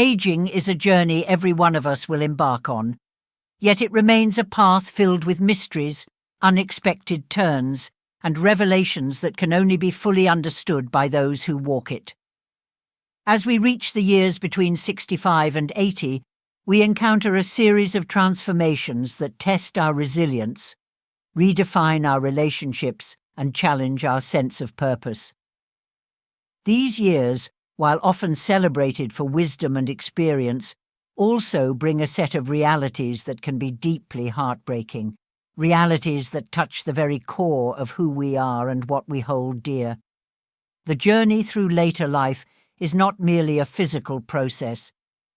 Aging is a journey every one of us will embark on, yet it remains a path filled with mysteries, unexpected turns, and revelations that can only be fully understood by those who walk it. As we reach the years between 65 and 80, we encounter a series of transformations that test our resilience, redefine our relationships, and challenge our sense of purpose. These years, while often celebrated for wisdom and experience, also bring a set of realities that can be deeply heartbreaking, realities that touch the very core of who we are and what we hold dear. The journey through later life is not merely a physical process.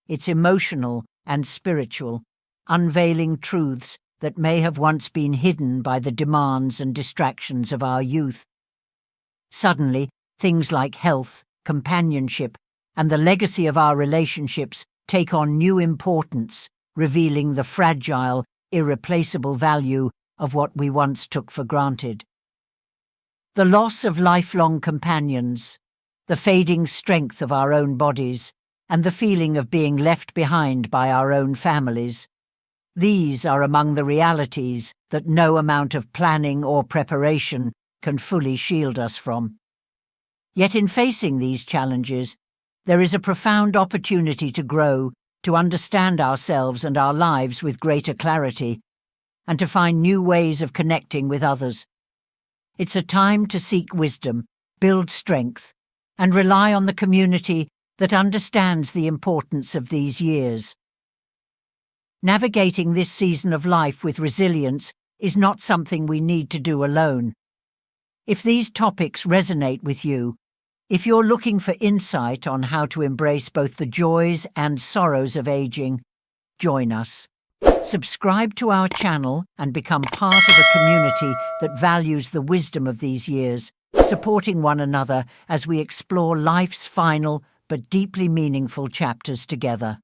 It's emotional and spiritual, unveiling truths that may have once been hidden by the demands and distractions of our youth. Suddenly, things like health, companionship, and the legacy of our relationships take on new importance, revealing the fragile, irreplaceable value of what we once took for granted. The loss of lifelong companions, the fading strength of our own bodies, and the feeling of being left behind by our own families. These are among the realities that no amount of planning or preparation can fully shield us from. Yet in facing these challenges, there is a profound opportunity to grow, to understand ourselves and our lives with greater clarity, and to find new ways of connecting with others. It's a time to seek wisdom, build strength, and rely on the community that understands the importance of these years. Navigating this season of life with resilience is not something we need to do alone. If these topics resonate with you, if you're looking for insight on how to embrace both the joys and sorrows of aging, join us. Subscribe to our channel and become part of a community that values the wisdom of these years, supporting one another as we explore life's final but deeply meaningful chapters together.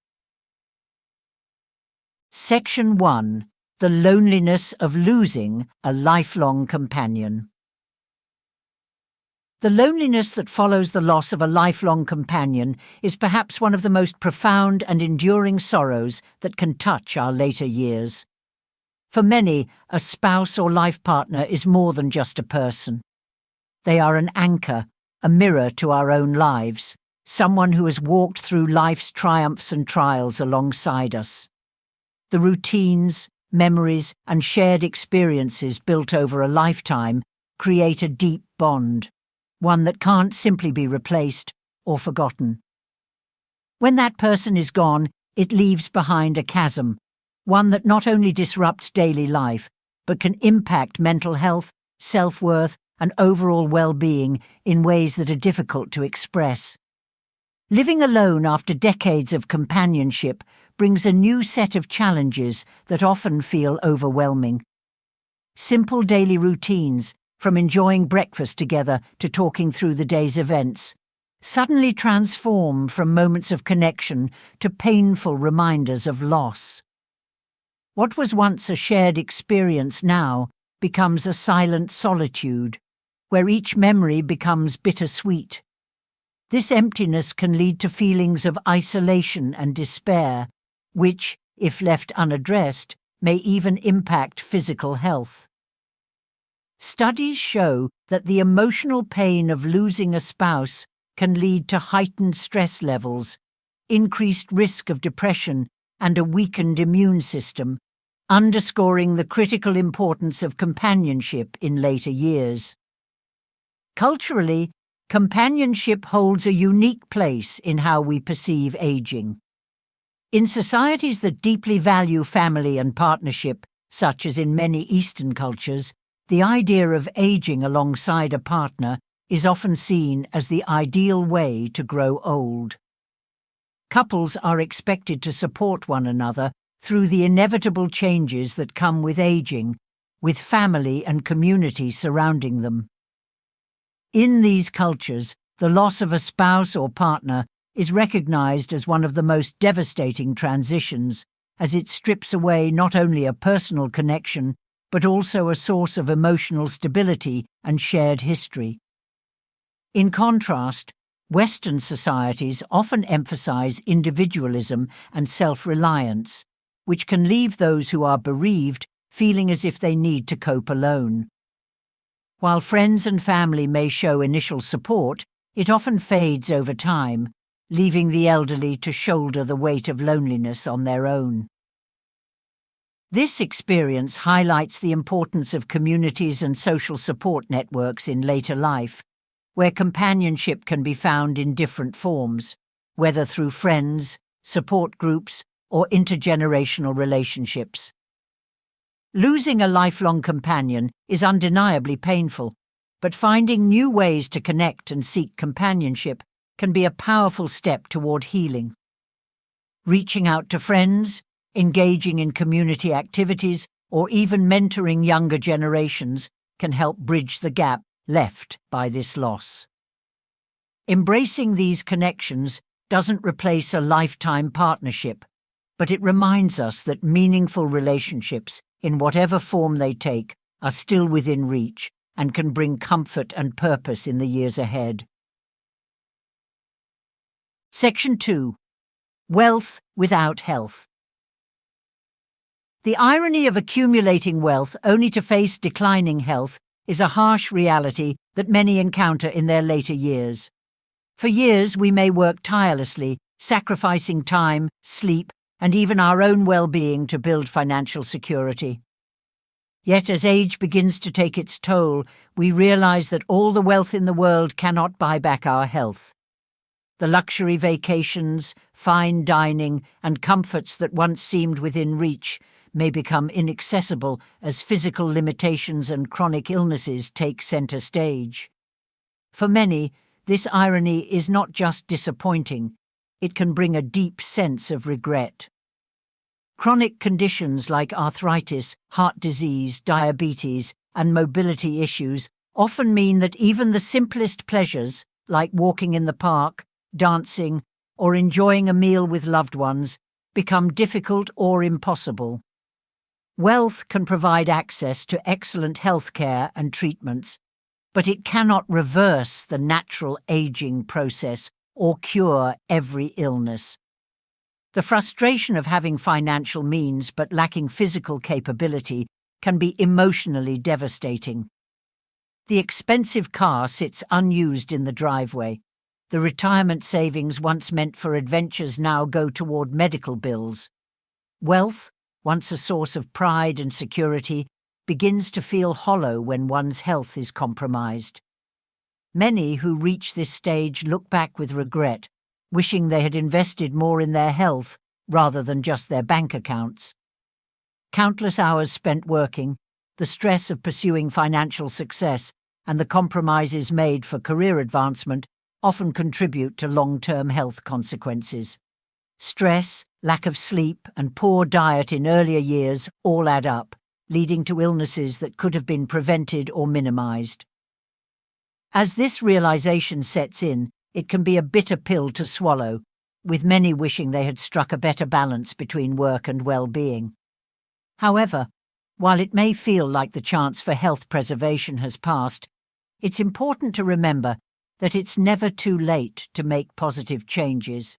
Section 1. The Loneliness of Losing a Lifelong Companion. The loneliness that follows the loss of a lifelong companion is perhaps one of the most profound and enduring sorrows that can touch our later years. For many, a spouse or life partner is more than just a person. They are an anchor, a mirror to our own lives, someone who has walked through life's triumphs and trials alongside us. The routines, memories, and shared experiences built over a lifetime create a deep bond, one that can't simply be replaced or forgotten. When that person is gone, it leaves behind a chasm, one that not only disrupts daily life, but can impact mental health, self-worth, and overall well-being in ways that are difficult to express. Living alone after decades of companionship brings a new set of challenges that often feel overwhelming. Simple daily routines, from enjoying breakfast together to talking through the day's events, suddenly transform from moments of connection to painful reminders of loss. What was once a shared experience now becomes a silent solitude, where each memory becomes bittersweet. This emptiness can lead to feelings of isolation and despair, which, if left unaddressed, may even impact physical health. Studies show that the emotional pain of losing a spouse can lead to heightened stress levels, increased risk of depression, and a weakened immune system, underscoring the critical importance of companionship in later years. Culturally, companionship holds a unique place in how we perceive aging. In societies that deeply value family and partnership, such as in many Eastern cultures, the idea of aging alongside a partner is often seen as the ideal way to grow old. Couples are expected to support one another through the inevitable changes that come with aging, with family and community surrounding them. In these cultures, the loss of a spouse or partner is recognized as one of the most devastating transitions, as it strips away not only a personal connection, but also a source of emotional stability and shared history. In contrast, Western societies often emphasize individualism and self-reliance, which can leave those who are bereaved feeling as if they need to cope alone. While friends and family may show initial support, it often fades over time, leaving the elderly to shoulder the weight of loneliness on their own. This experience highlights the importance of communities and social support networks in later life, where companionship can be found in different forms, whether through friends, support groups, or intergenerational relationships. Losing a lifelong companion is undeniably painful, but finding new ways to connect and seek companionship can be a powerful step toward healing. Reaching out to friends, engaging in community activities, or even mentoring younger generations can help bridge the gap left by this loss. Embracing these connections doesn't replace a lifetime partnership, but it reminds us that meaningful relationships, in whatever form they take, are still within reach and can bring comfort and purpose in the years ahead. Section 2. Wealth without health. The irony of accumulating wealth only to face declining health is a harsh reality that many encounter in their later years. For years we may work tirelessly, sacrificing time, sleep, and even our own well-being to build financial security. Yet as age begins to take its toll, we realize that all the wealth in the world cannot buy back our health. The luxury vacations, fine dining, and comforts that once seemed within reach may become inaccessible as physical limitations and chronic illnesses take center stage. For many, this irony is not just disappointing, it can bring a deep sense of regret. Chronic conditions like arthritis, heart disease, diabetes, and mobility issues often mean that even the simplest pleasures, like walking in the park, dancing, or enjoying a meal with loved ones, become difficult or impossible. Wealth can provide access to excellent health care and treatments, but it cannot reverse the natural aging process or cure every illness. The frustration of having financial means but lacking physical capability can be emotionally devastating. The expensive car sits unused in the driveway. The retirement savings once meant for adventures now go toward medical bills. Wealth, once a source of pride and security, begins to feel hollow when one's health is compromised. Many who reach this stage look back with regret, wishing they had invested more in their health rather than just their bank accounts. Countless hours spent working, the stress of pursuing financial success, and the compromises made for career advancement often contribute to long-term health consequences. Stress, lack of sleep, and poor diet in earlier years all add up, leading to illnesses that could have been prevented or minimized. As this realization sets in, it can be a bitter pill to swallow, with many wishing they had struck a better balance between work and well-being. However, while it may feel like the chance for health preservation has passed, it's important to remember that it's never too late to make positive changes.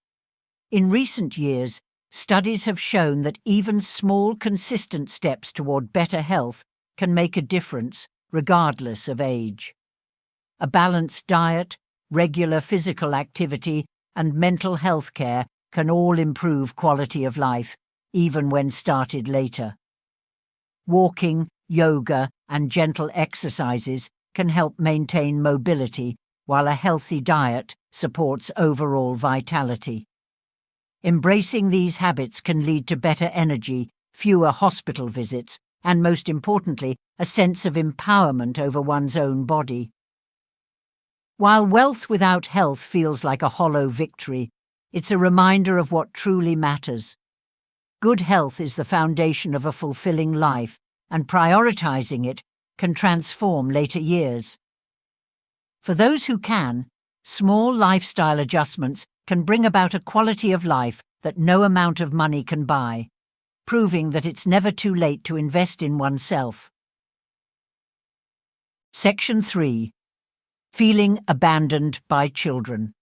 In recent years, studies have shown that even small, consistent steps toward better health can make a difference, regardless of age. A balanced diet, regular physical activity, and mental health care can all improve quality of life, even when started later. Walking, yoga, and gentle exercises can help maintain mobility, while a healthy diet supports overall vitality. Embracing these habits can lead to better energy, fewer hospital visits, and most importantly, a sense of empowerment over one's own body. While wealth without health feels like a hollow victory, it's a reminder of what truly matters. Good health is the foundation of a fulfilling life, and prioritizing it can transform later years. For those who can, small lifestyle adjustments can bring about a quality of life that no amount of money can buy, proving that it's never too late to invest in oneself. Section 3. Feeling abandoned by children.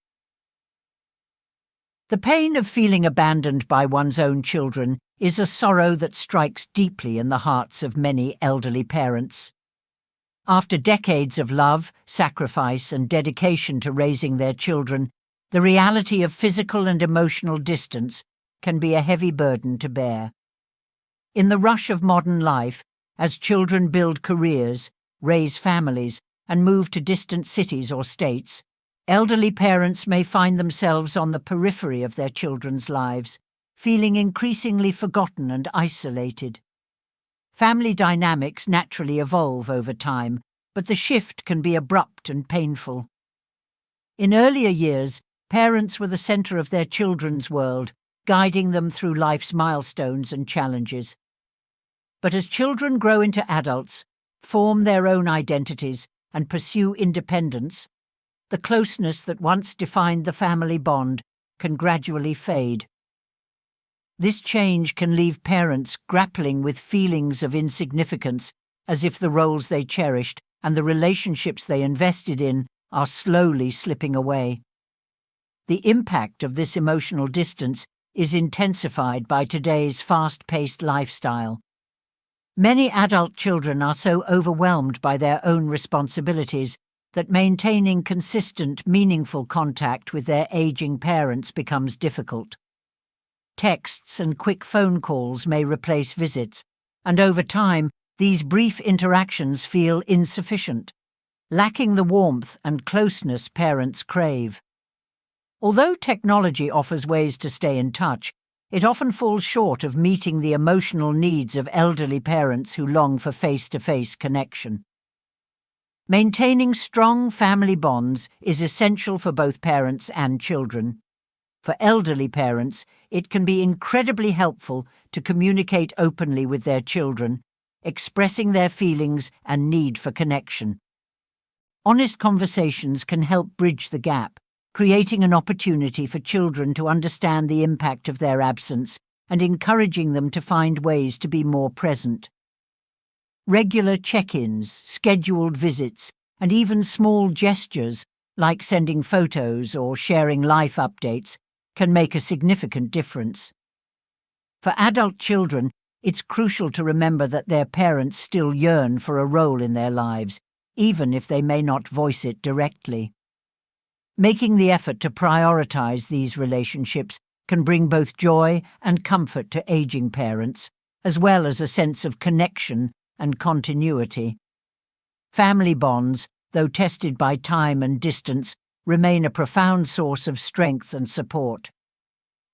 The pain of feeling abandoned by one's own children is a sorrow that strikes deeply in the hearts of many elderly parents. After decades of love, sacrifice, and dedication to raising their children, the reality of physical and emotional distance can be a heavy burden to bear. In the rush of modern life, as children build careers, raise families, and move to distant cities or states, elderly parents may find themselves on the periphery of their children's lives, feeling increasingly forgotten and isolated. Family dynamics naturally evolve over time, but the shift can be abrupt and painful. In earlier years, parents were the center of their children's world, guiding them through life's milestones and challenges. But as children grow into adults, form their own identities, and pursue independence, the closeness that once defined the family bond can gradually fade. This change can leave parents grappling with feelings of insignificance, as if the roles they cherished and the relationships they invested in are slowly slipping away. The impact of this emotional distance is intensified by today's fast-paced lifestyle. Many adult children are so overwhelmed by their own responsibilities that maintaining consistent, meaningful contact with their aging parents becomes difficult. Texts and quick phone calls may replace visits, and over time, these brief interactions feel insufficient, lacking the warmth and closeness parents crave. Although technology offers ways to stay in touch, it often falls short of meeting the emotional needs of elderly parents who long for face-to-face connection. Maintaining strong family bonds is essential for both parents and children. For elderly parents, it can be incredibly helpful to communicate openly with their children, expressing their feelings and need for connection. Honest conversations can help bridge the gap, creating an opportunity for children to understand the impact of their absence and encouraging them to find ways to be more present. Regular check-ins, scheduled visits, and even small gestures, like sending photos or sharing life updates, can make a significant difference. For adult children, it's crucial to remember that their parents still yearn for a role in their lives, even if they may not voice it directly. Making the effort to prioritize these relationships can bring both joy and comfort to aging parents, as well as a sense of connection and continuity. Family bonds, though tested by time and distance, remain a profound source of strength and support.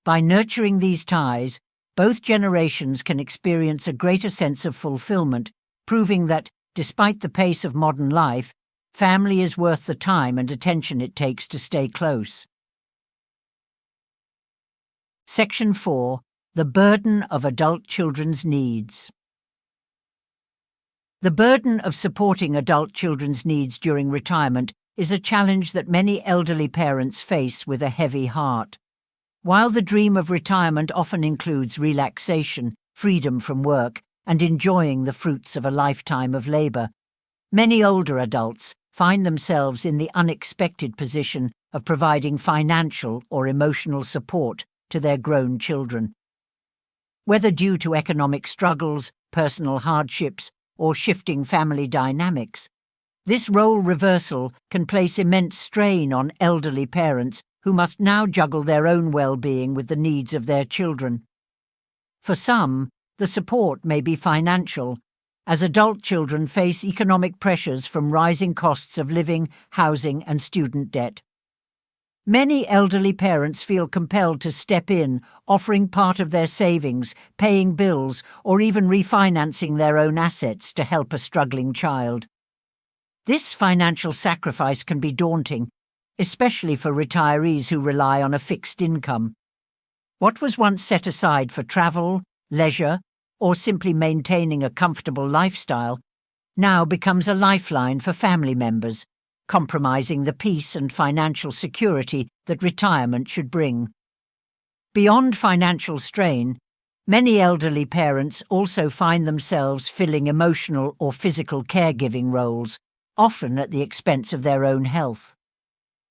By nurturing these ties, both generations can experience a greater sense of fulfillment, proving that, despite the pace of modern life, family is worth the time and attention it takes to stay close. Section 4. The burden of adult children's needs. The burden of supporting adult children's needs during retirement is a challenge that many elderly parents face with a heavy heart. While the dream of retirement often includes relaxation, freedom from work, and enjoying the fruits of a lifetime of labor, many older adults find themselves in the unexpected position of providing financial or emotional support to their grown children. Whether due to economic struggles, personal hardships, or shifting family dynamics, this role reversal can place immense strain on elderly parents who must now juggle their own well-being with the needs of their children. For some, the support may be financial, as adult children face economic pressures from rising costs of living, housing, and student debt. Many elderly parents feel compelled to step in, offering part of their savings, paying bills, or even refinancing their own assets to help a struggling child. This financial sacrifice can be daunting, especially for retirees who rely on a fixed income. What was once set aside for travel, leisure, or simply maintaining a comfortable lifestyle now becomes a lifeline for family members, compromising the peace and financial security that retirement should bring. Beyond financial strain, many elderly parents also find themselves filling emotional or physical caregiving roles, often at the expense of their own health.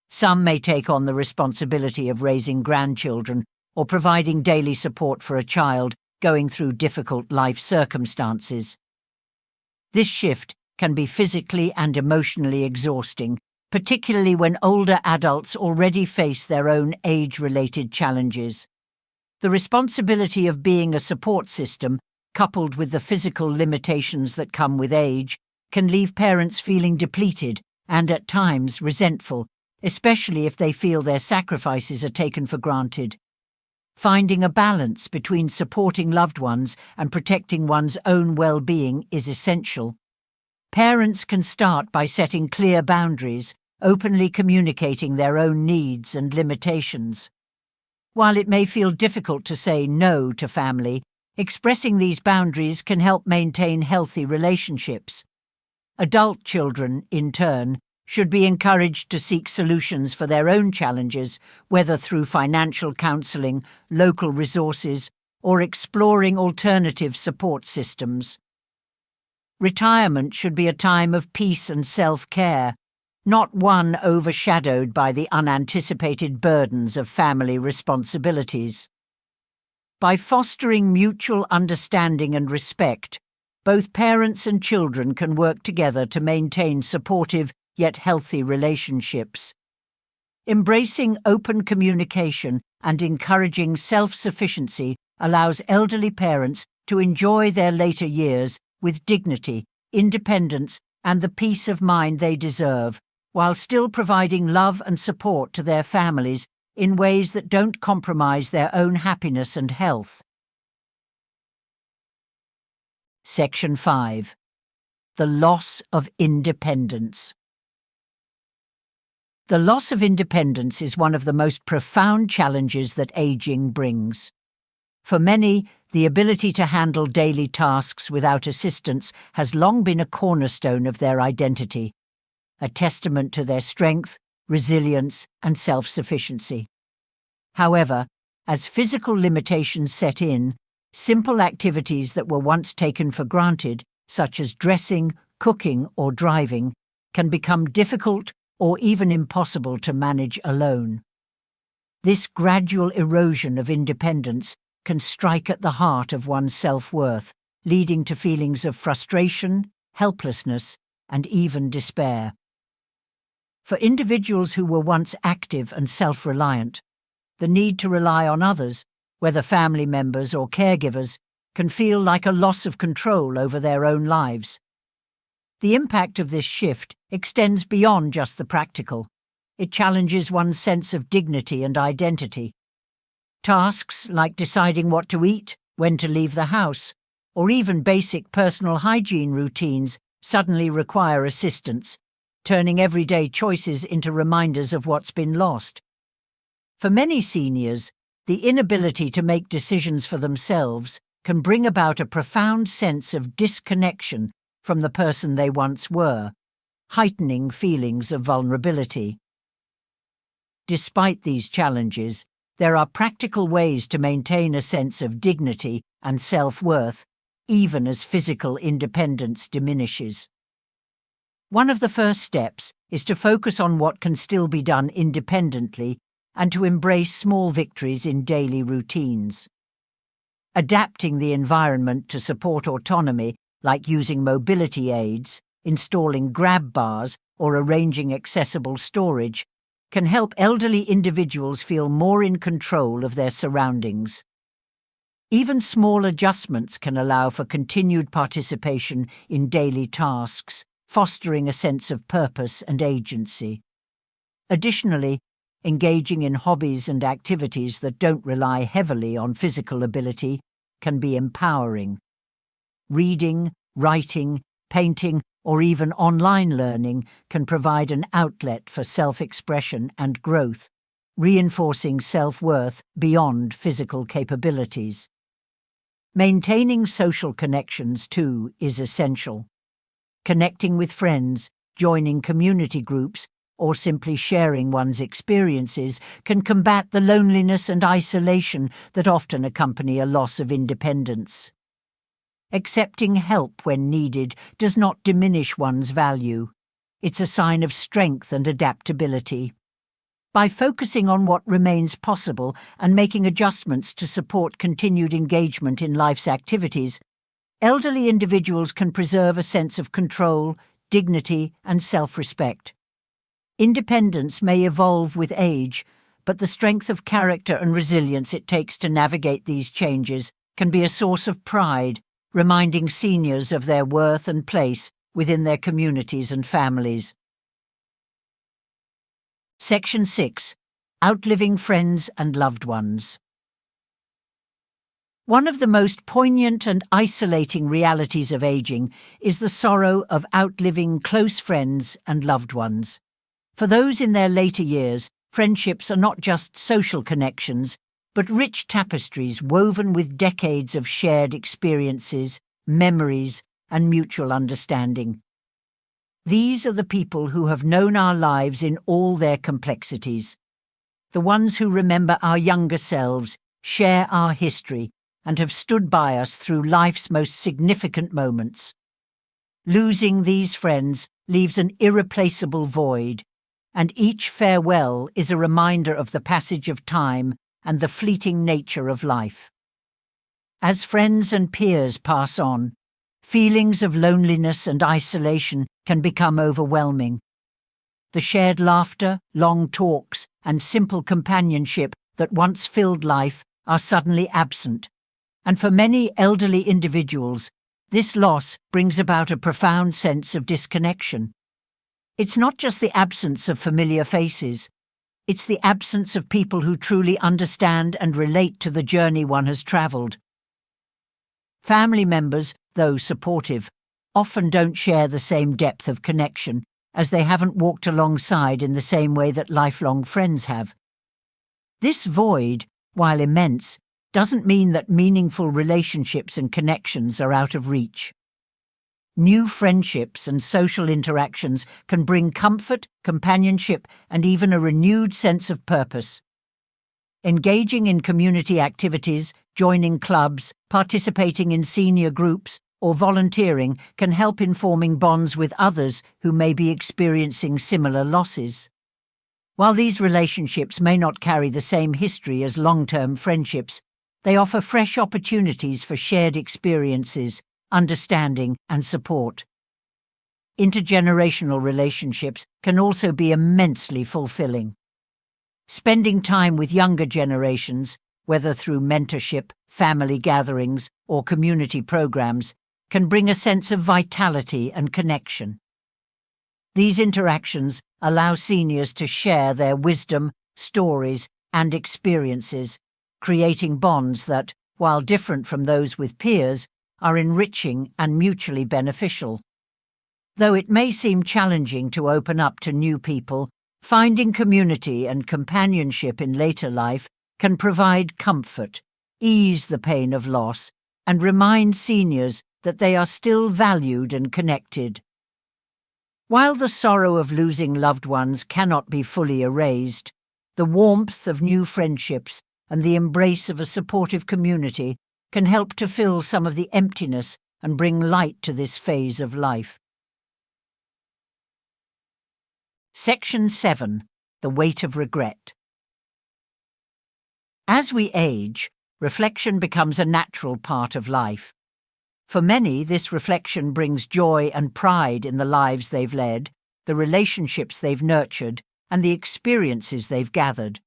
Some may take on the responsibility of raising grandchildren or providing daily support for a child going through difficult life circumstances. This shift can be physically and emotionally exhausting, particularly when older adults already face their own age-related challenges. The responsibility of being a support system, coupled with the physical limitations that come with age, can leave parents feeling depleted and at times resentful, especially if they feel their sacrifices are taken for granted. Finding a balance between supporting loved ones and protecting one's own well-being is essential. Parents can start by setting clear boundaries, openly communicating their own needs and limitations. While it may feel difficult to say no to family, expressing these boundaries can help maintain healthy relationships. Adult children, in turn, should be encouraged to seek solutions for their own challenges, whether through financial counselling, local resources, or exploring alternative support systems. Retirement should be a time of peace and self-care, not one overshadowed by the unanticipated burdens of family responsibilities. By fostering mutual understanding and respect, both parents and children can work together to maintain supportive yet healthy relationships. Embracing open communication and encouraging self-sufficiency allows elderly parents to enjoy their later years with dignity, independence, and the peace of mind they deserve, while still providing love and support to their families in ways that don't compromise their own happiness and health. Section 5. The loss of independence. The loss of independence is one of the most profound challenges that aging brings. For many, the ability to handle daily tasks without assistance has long been a cornerstone of their identity, a testament to their strength, resilience, and self-sufficiency. However, as physical limitations set in, simple activities that were once taken for granted, such as dressing, cooking, or driving, can become difficult or even impossible to manage alone. This gradual erosion of independence can strike at the heart of one's self-worth, leading to feelings of frustration, helplessness, and even despair. For individuals who were once active and self-reliant, the need to rely on others, whether family members or caregivers, can feel like a loss of control over their own lives. The impact of this shift extends beyond just the practical. It challenges one's sense of dignity and identity. Tasks like deciding what to eat, when to leave the house, or even basic personal hygiene routines suddenly require assistance, turning everyday choices into reminders of what's been lost. For many seniors, the inability to make decisions for themselves can bring about a profound sense of disconnection from the person they once were, heightening feelings of vulnerability. Despite these challenges, there are practical ways to maintain a sense of dignity and self-worth, even as physical independence diminishes. One of the first steps is to focus on what can still be done independently and to embrace small victories in daily routines. Adapting the environment to support autonomy, like using mobility aids, installing grab bars, or arranging accessible storage, can help elderly individuals feel more in control of their surroundings. Even small adjustments can allow for continued participation in daily tasks, fostering a sense of purpose and agency. Additionally, engaging in hobbies and activities that don't rely heavily on physical ability can be empowering. Reading, writing, painting, or even online learning can provide an outlet for self-expression and growth, reinforcing self-worth beyond physical capabilities. Maintaining social connections, too, is essential. Connecting with friends, joining community groups, or simply sharing one's experiences can combat the loneliness and isolation that often accompany a loss of independence. Accepting help when needed does not diminish one's value. It's a sign of strength and adaptability. By focusing on what remains possible and making adjustments to support continued engagement in life's activities, elderly individuals can preserve a sense of control, dignity, and self-respect. Independence may evolve with age, but the strength of character and resilience it takes to navigate these changes can be a source of pride, reminding seniors of their worth and place within their communities and families. Section 6. Outliving Friends and Loved Ones. One of the most poignant and isolating realities of aging is the sorrow of outliving close friends and loved ones. For those in their later years, friendships are not just social connections, but rich tapestries woven with decades of shared experiences, memories, and mutual understanding. These are the people who have known our lives in all their complexities. The ones who remember our younger selves, share our history, and have stood by us through life's most significant moments. Losing these friends leaves an irreplaceable void, and each farewell is a reminder of the passage of time and the fleeting nature of life. As friends and peers pass on, feelings of loneliness and isolation can become overwhelming. The shared laughter, long talks, and simple companionship that once filled life are suddenly absent, and for many elderly individuals, this loss brings about a profound sense of disconnection. It's not just the absence of familiar faces, it's the absence of people who truly understand and relate to the journey one has travelled. Family members, though supportive, often don't share the same depth of connection, as they haven't walked alongside in the same way that lifelong friends have. This void, while immense, doesn't mean that meaningful relationships and connections are out of reach. New friendships and social interactions can bring comfort, companionship, and even a renewed sense of purpose. Engaging in community activities, joining clubs, participating in senior groups, or volunteering can help in forming bonds with others who may be experiencing similar losses. While these relationships may not carry the same history as long-term friendships, they offer fresh opportunities for shared experiences, understanding, and support. Intergenerational relationships can also be immensely fulfilling. Spending time with younger generations, whether through mentorship, family gatherings, or community programs, can bring a sense of vitality and connection. These interactions allow seniors to share their wisdom, stories, and experiences, creating bonds that, while different from those with peers, are enriching and mutually beneficial. Though it may seem challenging to open up to new people, finding community and companionship in later life can provide comfort, ease the pain of loss, and remind seniors that they are still valued and connected. While the sorrow of losing loved ones cannot be fully erased, the warmth of new friendships and the embrace of a supportive community can help to fill some of the emptiness and bring light to this phase of life. Section 7. The Weight of Regret. As we age, reflection becomes a natural part of life. For many, this reflection brings joy and pride in the lives they've led, the relationships they've nurtured, and the experiences they've gathered.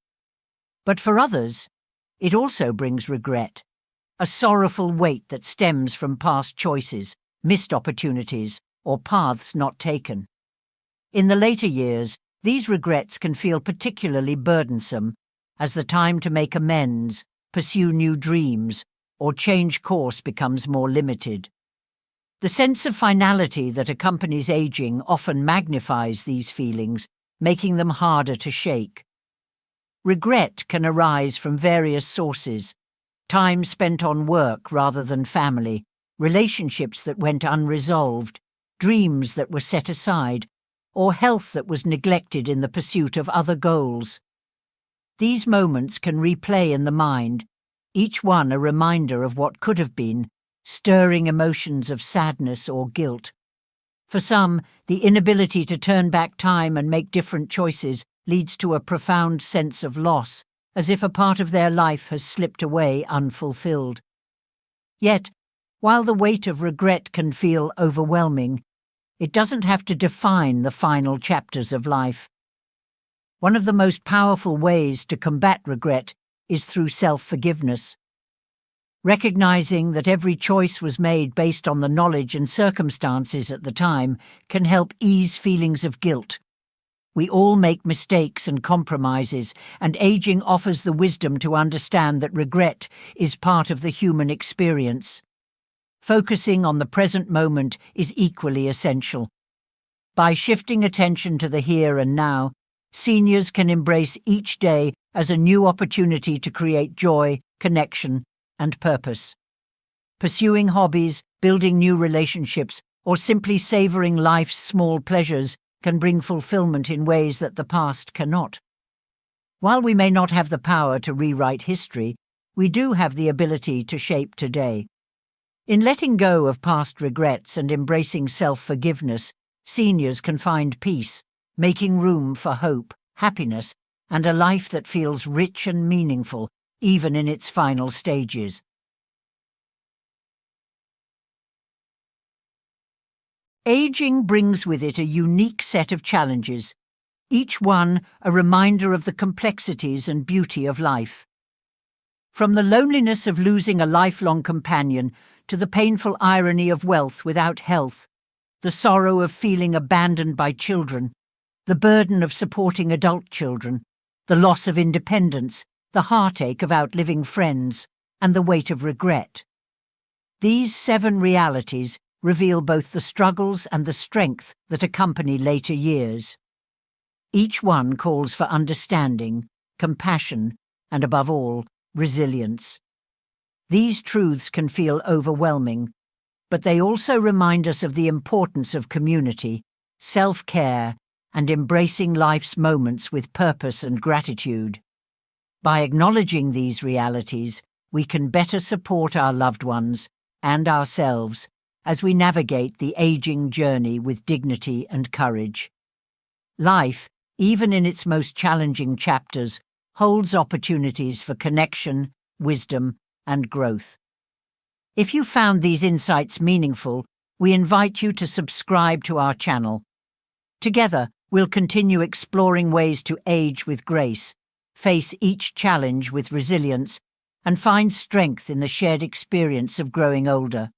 But for others, it also brings regret, a sorrowful weight that stems from past choices, missed opportunities, or paths not taken. In the later years, these regrets can feel particularly burdensome, as the time to make amends, pursue new dreams, or change course becomes more limited. The sense of finality that accompanies aging often magnifies these feelings, making them harder to shake. Regret can arise from various sources: time spent on work rather than family, relationships that went unresolved, dreams that were set aside, or health that was neglected in the pursuit of other goals. These moments can replay in the mind, each one a reminder of what could have been, stirring emotions of sadness or guilt. For some, the inability to turn back time and make different choices leads to a profound sense of loss, as if a part of their life has slipped away unfulfilled. Yet, while the weight of regret can feel overwhelming, it doesn't have to define the final chapters of life. One of the most powerful ways to combat regret is through self-forgiveness. Recognizing that every choice was made based on the knowledge and circumstances at the time can help ease feelings of guilt. We all make mistakes and compromises, and aging offers the wisdom to understand that regret is part of the human experience. Focusing on the present moment is equally essential. By shifting attention to the here and now, seniors can embrace each day as a new opportunity to create joy, connection, and purpose. Pursuing hobbies, building new relationships, or simply savoring life's small pleasures can bring fulfillment in ways that the past cannot. While we may not have the power to rewrite history, we do have the ability to shape today. In letting go of past regrets and embracing self-forgiveness, seniors can find peace, making room for hope, happiness, and a life that feels rich and meaningful, even in its final stages. Aging brings with it a unique set of challenges, each one a reminder of the complexities and beauty of life. From the loneliness of losing a lifelong companion to the painful irony of wealth without health, the sorrow of feeling abandoned by children, the burden of supporting adult children, the loss of independence, the heartache of outliving friends, and the weight of regret. These 7 realities reveal both the struggles and the strength that accompany later years. Each one calls for understanding, compassion, and above all, resilience. These truths can feel overwhelming, but they also remind us of the importance of community, self-care, and embracing life's moments with purpose and gratitude. By acknowledging these realities, we can better support our loved ones and ourselves as we navigate the aging journey with dignity and courage. Life, even in its most challenging chapters, holds opportunities for connection, wisdom, and growth. If you found these insights meaningful, we invite you to subscribe to our channel. Together, we'll continue exploring ways to age with grace, face each challenge with resilience, and find strength in the shared experience of growing older.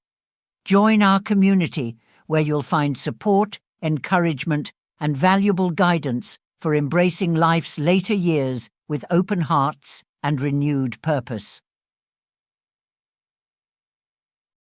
Join our community, where you'll find support, encouragement, and valuable guidance for embracing life's later years with open hearts and renewed purpose.